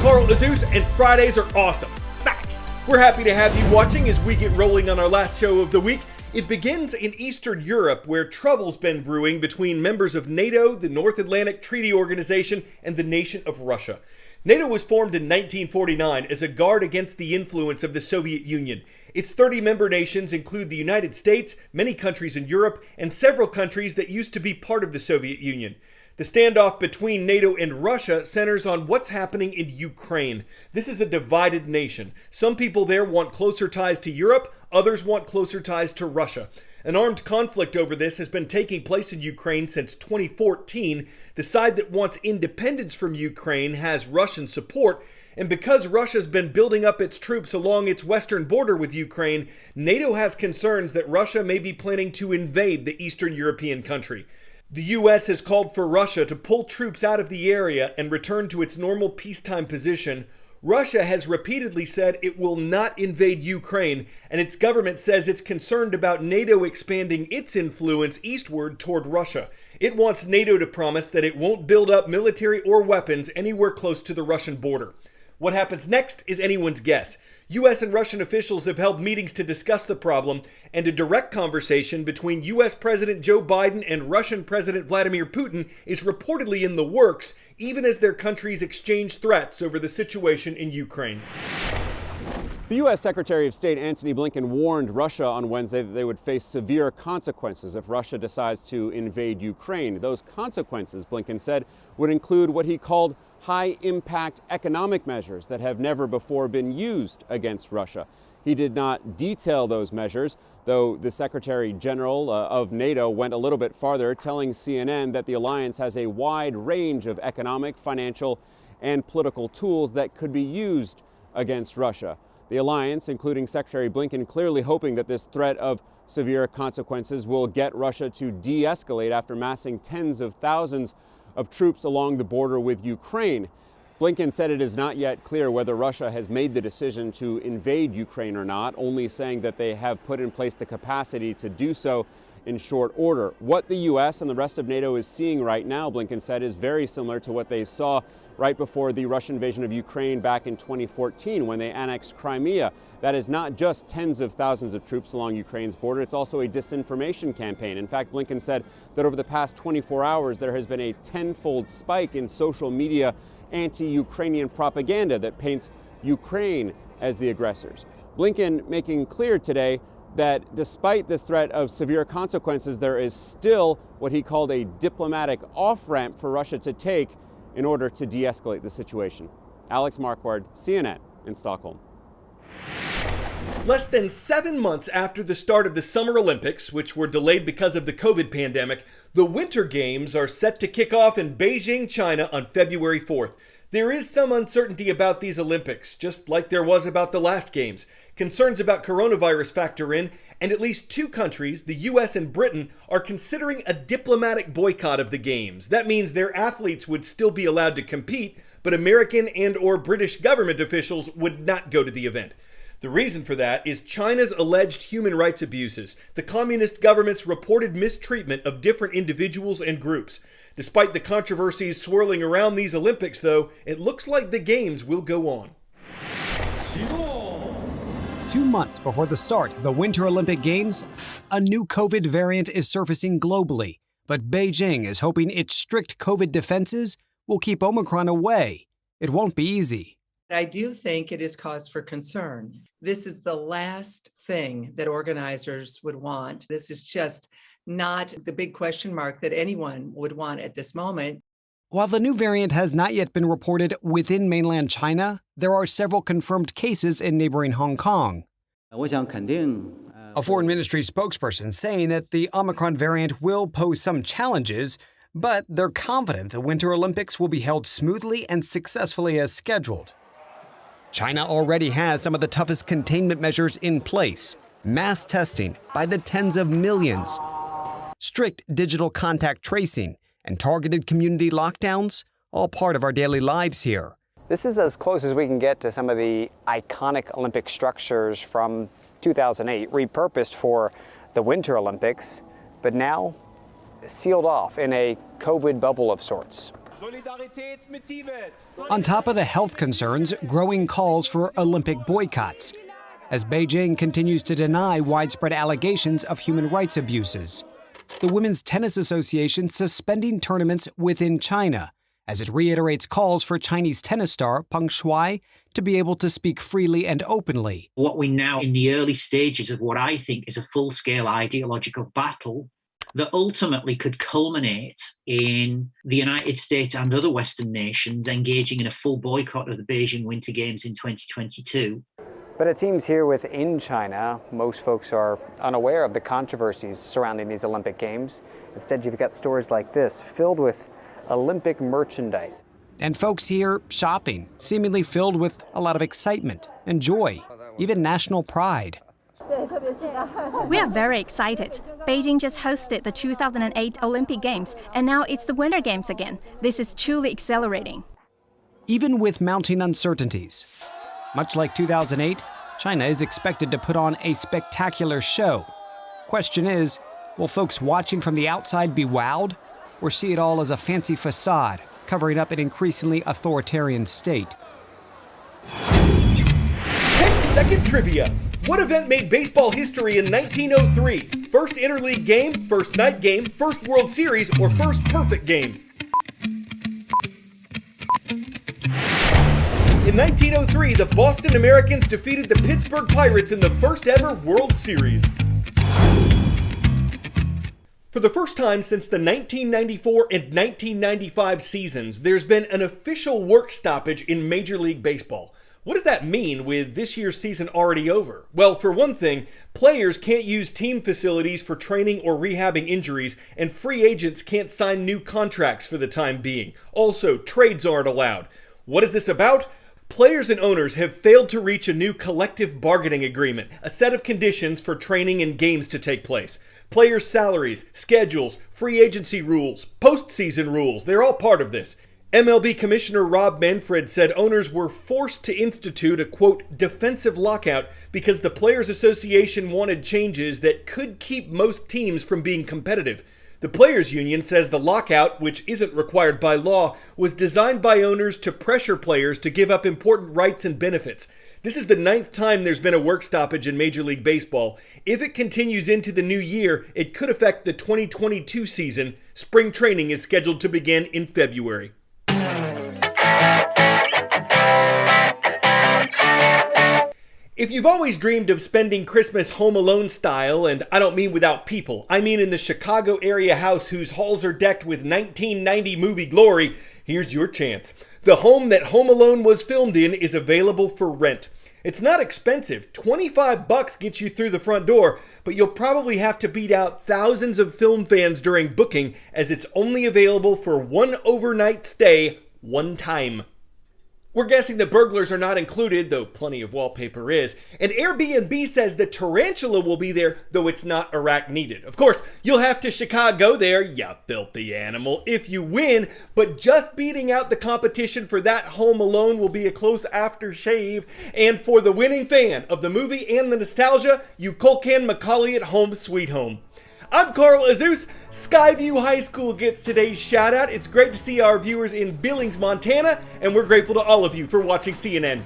Carl Azus, and Fridays are awesome. Facts. We're happy to have you watching as we get rolling on our last show of the week. It begins in Eastern Europe, where trouble's been brewing between members of NATO, the North Atlantic Treaty Organization, and the nation of Russia. NATO was formed in 1949 as a guard against the influence of the Soviet Union. Its 30 member nations include the United States, many countries in Europe, and several countries that used to be part of the Soviet Union. The standoff between NATO and Russia centers on what's happening in Ukraine. This is a divided nation. Some people there want closer ties to Europe, others want closer ties to Russia. An armed conflict over this has been taking place in Ukraine since 2014. The side that wants independence from Ukraine has Russian support, and because Russia's been building up its troops along its western border with Ukraine, NATO has concerns that Russia may be planning to invade the Eastern European country. The U.S. has called for Russia to pull troops out of the area and return to its normal peacetime position. Russia has repeatedly said it will not invade Ukraine, and its government says it's concerned about NATO expanding its influence eastward toward Russia. It wants NATO to promise that it won't build up military or weapons anywhere close to the Russian border. What happens next is anyone's guess. U.S. and Russian officials have held meetings to discuss the problem, and a direct conversation between U.S. President Joe Biden and Russian President Vladimir Putin is reportedly in the works, even as their countries exchange threats over the situation in Ukraine. The U.S. Secretary of State Antony Blinken warned Russia on Wednesday that they would face severe consequences if Russia decides to invade Ukraine. Those consequences, Blinken said, would include what he called high-impact economic measures that have never before been used against Russia. He did not detail those measures, though the Secretary General of NATO went a little bit farther, telling CNN that the alliance has a wide range of economic, financial, and political tools that could be used against Russia. The alliance, including Secretary Blinken, clearly hoping that this threat of severe consequences will get Russia to de-escalate after massing tens of thousands of troops along the border with Ukraine. Blinken said it is not yet clear whether Russia has made the decision to invade Ukraine or not, only saying that they have put in place the capacity to do so in short order. What the U.S. and the rest of NATO is seeing right now, Blinken said, is very similar to what they saw right before the Russian invasion of Ukraine back in 2014 when they annexed Crimea. That is not just tens of thousands of troops along Ukraine's border, it's also a disinformation campaign. In fact, Blinken said that over the past 24 hours there has been a tenfold spike in social media anti-Ukrainian propaganda that paints Ukraine as the aggressors. Blinken making clear today that despite this threat of severe consequences, there is still what he called a diplomatic off-ramp for Russia to take in order to de-escalate the situation. Alex Marquardt, CNN in Stockholm. Less than 7 months after the start of the Summer Olympics, which were delayed because of the COVID pandemic, the Winter Games are set to kick off in Beijing, China on February 4th. There is some uncertainty about these Olympics, just like there was about the last Games. Concerns about coronavirus factor in, and at least two countries, the U.S. and Britain, are considering a diplomatic boycott of the Games. That means their athletes would still be allowed to compete, but American and/or British government officials would not go to the event. The reason for that is China's alleged human rights abuses, the communist government's reported mistreatment of different individuals and groups. Despite the controversies swirling around these Olympics, though, it looks like the Games will go on. 2 months before the start of the Winter Olympic Games, a new COVID variant is surfacing globally, but Beijing is hoping its strict COVID defenses will keep Omicron away. It won't be easy. I do think it is cause for concern. This is the last thing that organizers would want. This is just not the big question mark that anyone would want at this moment. While the new variant has not yet been reported within mainland China, there are several confirmed cases in neighboring Hong Kong. A foreign ministry spokesperson saying that the Omicron variant will pose some challenges, but they're confident the Winter Olympics will be held smoothly and successfully as scheduled. China already has some of the toughest containment measures in place. Mass testing by the tens of millions, strict digital contact tracing, and targeted community lockdowns, all part of our daily lives here. This is as close as we can get to some of the iconic Olympic structures from 2008, repurposed for the Winter Olympics, but now sealed off in a COVID bubble of sorts. On top of the health concerns, growing calls for Olympic boycotts, as Beijing continues to deny widespread allegations of human rights abuses. The Women's Tennis Association suspending tournaments within China, as it reiterates calls for Chinese tennis star Peng Shuai to be able to speak freely and openly. What we're now in the early stages of what I think is a full-scale ideological battle that ultimately could culminate in the United States and other Western nations engaging in a full boycott of the Beijing Winter Games in 2022. But it seems here within China, most folks are unaware of the controversies surrounding these Olympic Games. Instead, you've got stores like this filled with Olympic merchandise. And folks here shopping, seemingly filled with a lot of excitement and joy, even national pride. We are very excited. Beijing just hosted the 2008 Olympic Games, and now it's the Winter Games again. This is truly exhilarating. Even with mounting uncertainties, much like 2008, China is expected to put on a spectacular show. Question is, will folks watching from the outside be wowed, or see it all as a fancy facade covering up an increasingly authoritarian state? 10-second trivia. What event made baseball history in 1903? First interleague game, first night game, first World Series, or first perfect game? In 1903, the Boston Americans defeated the Pittsburgh Pirates in the first ever World Series. For the first time since the 1994 and 1995 seasons, there's been an official work stoppage in Major League Baseball. What does that mean with this year's season already over? Well, for one thing, players can't use team facilities for training or rehabbing injuries, and free agents can't sign new contracts for the time being. Also, trades aren't allowed. What is this about? Players and owners have failed to reach a new collective bargaining agreement, a set of conditions for training and games to take place. Players' salaries, schedules, free agency rules, postseason rules, they're all part of this. MLB Commissioner Rob Manfred said owners were forced to institute a, quote, defensive lockout because the Players Association wanted changes that could keep most teams from being competitive. The Players Union says the lockout, which isn't required by law, was designed by owners to pressure players to give up important rights and benefits. This is the 9th time there's been a work stoppage in Major League Baseball. If it continues into the new year, it could affect the 2022 season. Spring training is scheduled to begin in February. If you've always dreamed of spending Christmas Home Alone style, and I don't mean without people, I mean in the Chicago area house whose halls are decked with 1990 movie glory, here's your chance. The home that Home Alone was filmed in is available for rent. It's not expensive. $25 gets you through the front door, but you'll probably have to beat out thousands of film fans during booking, as it's only available for one overnight stay, one time. We're guessing the burglars are not included, though plenty of wallpaper is. And Airbnb says the tarantula will be there, though it's not Iraq needed. Of course, you'll have to Chicago there, you filthy animal, if you win, but just beating out the competition for that Home Alone will be a close aftershave. And for the winning fan of the movie and the nostalgia, you Culcan Macaulay at Home Sweet Home. I'm Carl Azus. Skyview High School gets today's shout out. It's great to see our viewers in Billings, Montana, and we're grateful to all of you for watching CNN.